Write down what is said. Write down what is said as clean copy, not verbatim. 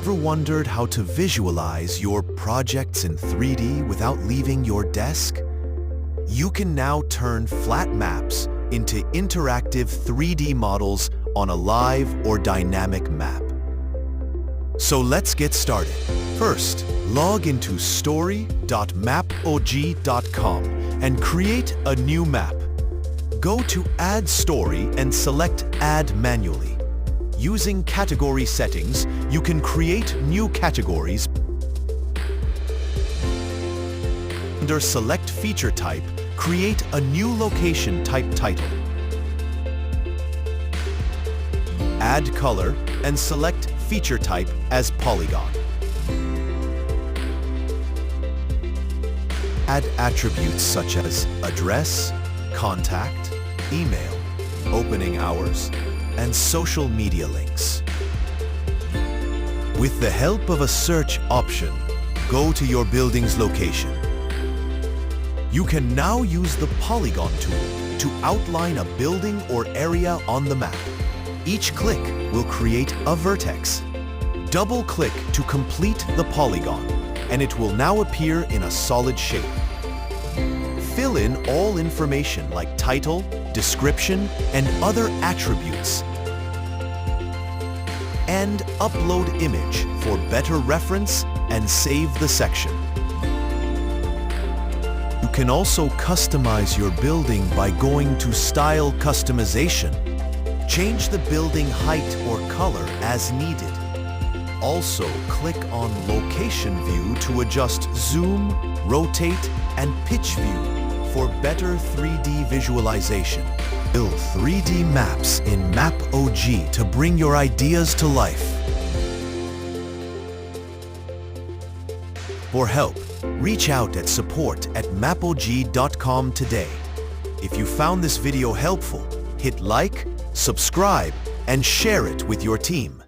Ever wondered how to visualize your projects in 3D without leaving your desk? You can now turn flat maps into interactive 3D models on a live or dynamic map. So let's get started. First, log into story.mapog.com and create a new map. Go to Add Story and select Add Manually. Using category settings, you can create new categories. Under Select Feature Type, create a new location type title. Add color and select feature type as polygon. Add attributes such as address, contact, email, opening hours, and social media links. With the help of a search option, go to your building's location. You can now use the polygon tool to outline a building or area on the map. Each click will create a vertex. Double-click to complete the polygon, and it will now appear in a solid shape. Fill in all information like title, description, and other attributes. And upload image for better reference and save the section. You can also customize your building by going to Style Customization. Change the building height or color as needed. Also, click on Location View to adjust zoom, rotate, and pitch view for better 3D visualization. Build 3D maps in MAPOG to bring your ideas to life. For help, reach out at support@mapog.com today. If you found this video helpful, hit like, subscribe, and share it with your team.